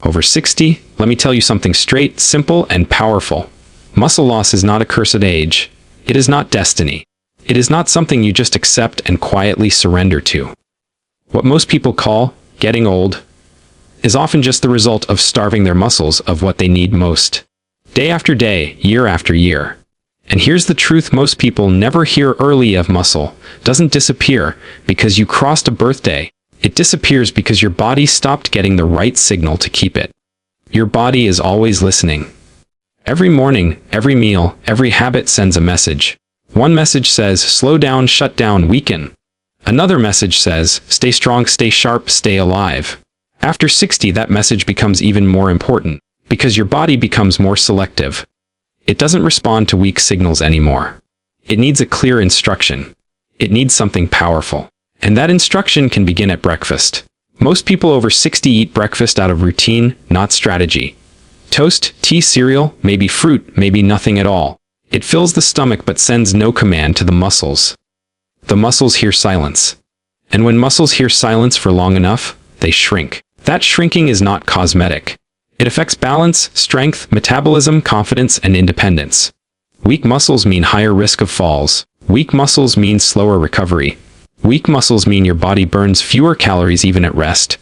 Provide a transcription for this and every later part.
Over 60, let me tell you something straight, simple, and powerful. Muscle loss is not a cursed age. It is not destiny. It is not something you just accept and quietly surrender to. What most people call getting old is often just the result of starving their muscles of what they need most. Day after day, year after year. And here's the truth most people never hear early: of muscle doesn't disappear because you crossed a birthday. It disappears because your body stopped getting the right signal to keep it. Your body is always listening. Every morning, every meal, every habit sends a message. One message says, slow down, shut down, weaken. Another message says, stay strong, stay sharp, stay alive. After 60, that message becomes even more important, because your body becomes more selective. It doesn't respond to weak signals anymore. It needs a clear instruction. It needs something powerful. And that instruction can begin at breakfast. Most people over 60 eat breakfast out of routine, not strategy. Toast, tea, cereal, maybe fruit, maybe nothing at all. It fills the stomach but sends no command to the muscles. The muscles hear silence. And when muscles hear silence for long enough, they shrink. That shrinking is not cosmetic. It affects balance, strength, metabolism, confidence, and independence. Weak muscles mean higher risk of falls. Weak muscles mean slower recovery. Weak muscles mean your body burns fewer calories even at rest.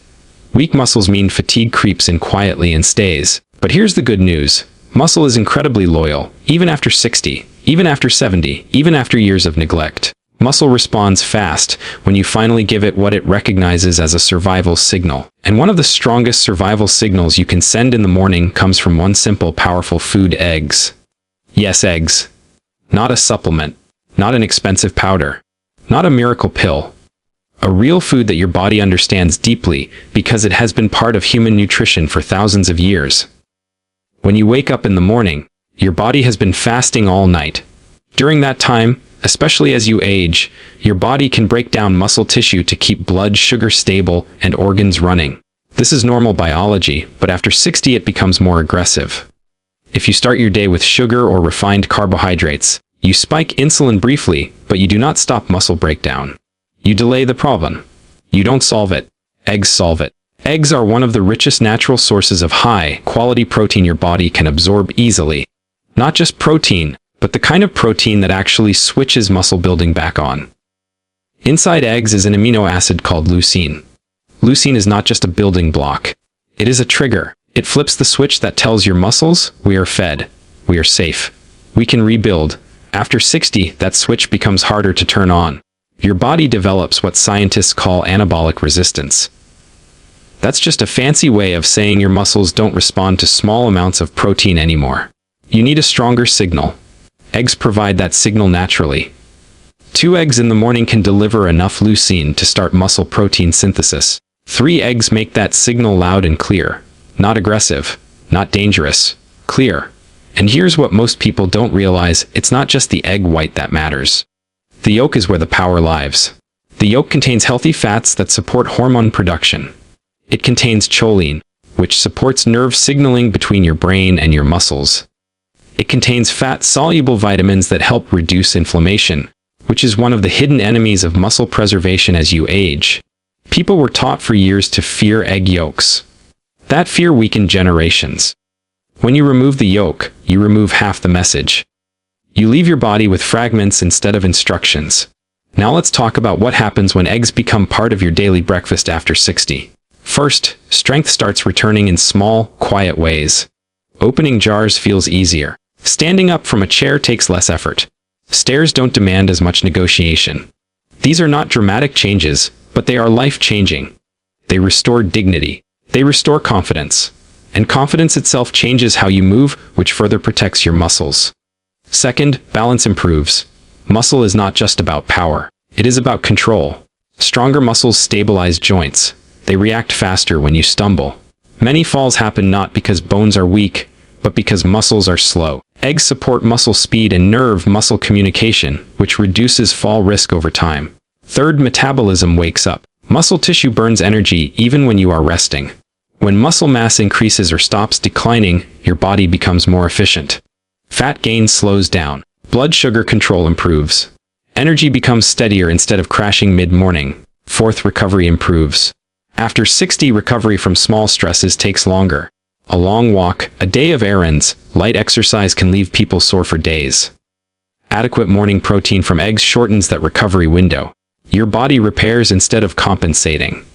Weak muscles mean fatigue creeps in quietly and stays. But here's the good news. Muscle is incredibly loyal, even after 60, even after 70, even after years of neglect. Muscle responds fast when you finally give it what it recognizes as a survival signal. And one of the strongest survival signals you can send in the morning comes from one simple, powerful food: eggs. Yes, eggs. Not a supplement. Not an expensive powder. Not a miracle pill. A real food that your body understands deeply because it has been part of human nutrition for thousands of years. When you wake up in the morning, your body has been fasting all night. During that time, especially as you age, your body can break down muscle tissue to keep blood sugar stable and organs running. This is normal biology, but after 60 it becomes more aggressive. If you start your day with sugar or refined carbohydrates, you spike insulin briefly, but you do not stop muscle breakdown. You delay the problem. You don't solve it. Eggs solve it. Eggs are one of the richest natural sources of high-quality protein your body can absorb easily. Not just protein, but the kind of protein that actually switches muscle building back on. Inside eggs is an amino acid called leucine. Leucine is not just a building block. It is a trigger. It flips the switch that tells your muscles, we are fed, we are safe, we can rebuild. After 60, that switch becomes harder to turn on. Your body develops what scientists call anabolic resistance. That's just a fancy way of saying your muscles don't respond to small amounts of protein anymore. You need a stronger signal. Eggs provide that signal naturally. 2 eggs in the morning can deliver enough leucine to start muscle protein synthesis. 3 eggs make that signal loud and clear. Not aggressive, not dangerous, clear. And here's what most people don't realize: it's not just the egg white that matters. The yolk is where the power lives. The yolk contains healthy fats that support hormone production. It contains choline, which supports nerve signaling between your brain and your muscles. It contains fat-soluble vitamins that help reduce inflammation, which is one of the hidden enemies of muscle preservation as you age. People were taught for years to fear egg yolks. That fear weakened generations. When you remove the yolk, you remove half the message. You leave your body with fragments instead of instructions. Now let's talk about what happens when eggs become part of your daily breakfast after 60. First, strength starts returning in small, quiet ways. Opening jars feels easier. Standing up from a chair takes less effort. Stairs don't demand as much negotiation. These are not dramatic changes, but they are life-changing. They restore dignity. They restore confidence. And confidence itself changes how you move, which further protects your muscles. Second, balance improves. Muscle is not just about power. It is about control. Stronger muscles stabilize joints. They react faster when you stumble. Many falls happen not because bones are weak, but because muscles are slow. Eggs support muscle speed and nerve-muscle communication, which reduces fall risk over time. Third, metabolism wakes up. Muscle tissue burns energy even when you are resting. When muscle mass increases or stops declining, your body becomes more efficient. Fat gain slows down. Blood sugar control improves. Energy becomes steadier instead of crashing mid-morning. Fourth, recovery improves. After 60, recovery from small stresses takes longer. A long walk, a day of errands, light exercise can leave people sore for days. Adequate morning protein from eggs shortens that recovery window. Your body repairs instead of compensating.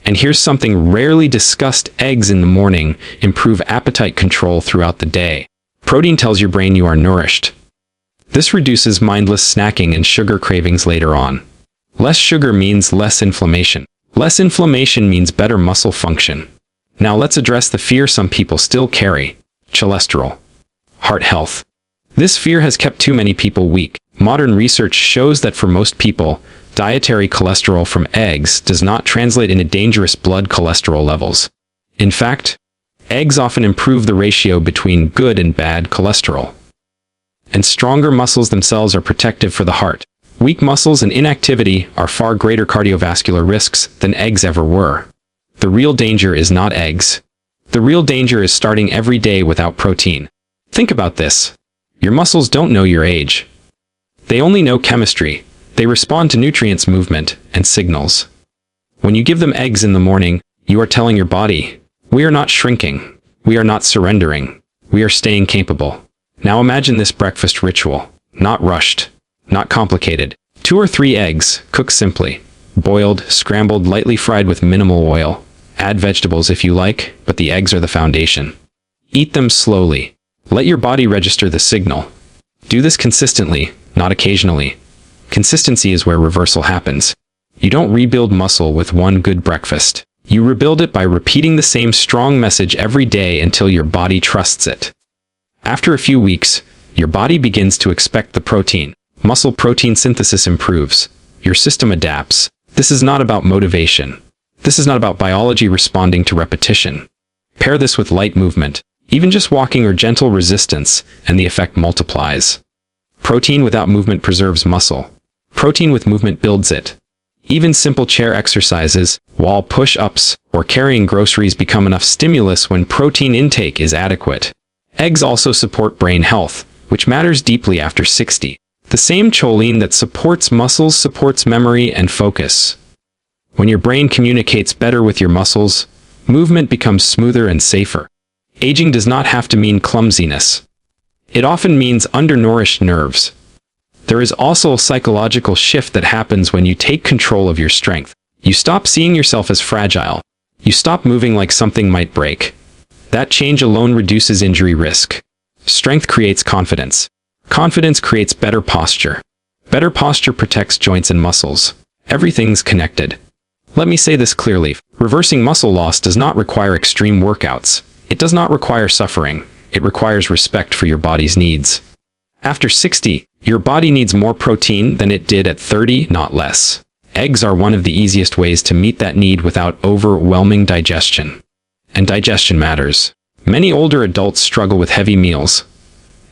And here's something rarely discussed: eggs in the morning improve appetite control throughout the day. Protein tells your brain you are nourished. This reduces mindless snacking and sugar cravings later on. Less sugar means less inflammation. Less inflammation means better muscle function. Now let's address the fear some people still carry: cholesterol. Heart health. This fear has kept too many people weak. Modern research shows that for most people, dietary cholesterol from eggs does not translate into dangerous blood cholesterol levels. In fact, eggs often improve the ratio between good and bad cholesterol. And stronger muscles themselves are protective for the heart. Weak muscles and inactivity are far greater cardiovascular risks than eggs ever were. The real danger is not eggs. The real danger is starting every day without protein. Think about this. Your muscles don't know your age. They only know chemistry. They respond to nutrients, movement, and signals. When you give them eggs in the morning, you are telling your body, we are not shrinking. We are not surrendering. We are staying capable. Now imagine this breakfast ritual. Not rushed. Not complicated. 2 or 3 eggs, cook simply. Boiled, scrambled, lightly fried with minimal oil. Add vegetables if you like, but the eggs are the foundation. Eat them slowly. Let your body register the signal. Do this consistently, not occasionally. Consistency is where reversal happens. You don't rebuild muscle with one good breakfast. You rebuild it by repeating the same strong message every day until your body trusts it. After a few weeks, your body begins to expect the protein. Muscle protein synthesis improves. Your system adapts. This is not about motivation. This is not about biology responding to repetition. Pair this with light movement, even just walking or gentle resistance, and the effect multiplies. Protein without movement preserves muscle. Protein with movement builds it. Even simple chair exercises, wall push-ups, or carrying groceries become enough stimulus when protein intake is adequate. Eggs also support brain health, which matters deeply after 60. The same choline that supports muscles supports memory and focus. When your brain communicates better with your muscles, movement becomes smoother and safer. Aging does not have to mean clumsiness. It often means undernourished nerves. There is also a psychological shift that happens when you take control of your strength. You stop seeing yourself as fragile. You stop moving like something might break. That change alone reduces injury risk. Strength creates confidence. Confidence creates better posture. Better posture protects joints and muscles. Everything's connected. Let me say this clearly. Reversing muscle loss does not require extreme workouts. It does not require suffering. It requires respect for your body's needs. After 60, your body needs more protein than it did at 30, not less. Eggs are one of the easiest ways to meet that need without overwhelming digestion. And digestion matters. Many older adults struggle with heavy meals.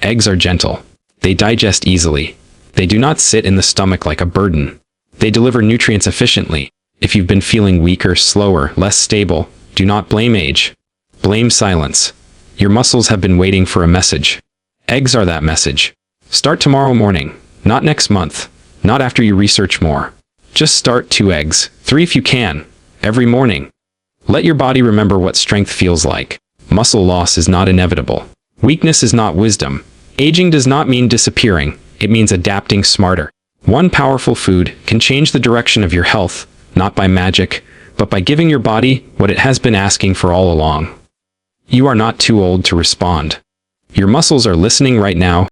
Eggs are gentle. They digest easily. They do not sit in the stomach like a burden. They deliver nutrients efficiently. If you've been feeling weaker, slower, less stable, do not blame age. Blame silence. Your muscles have been waiting for a message. Eggs are that message. Start tomorrow morning, not next month, not after you research more. Just start 2 eggs, 3 if you can, every morning. Let your body remember what strength feels like. Muscle loss is not inevitable. Weakness is not wisdom. Aging does not mean disappearing. It means adapting smarter. One powerful food can change the direction of your health, not by magic, but by giving your body what it has been asking for all along. You are not too old to respond. Your muscles are listening right now.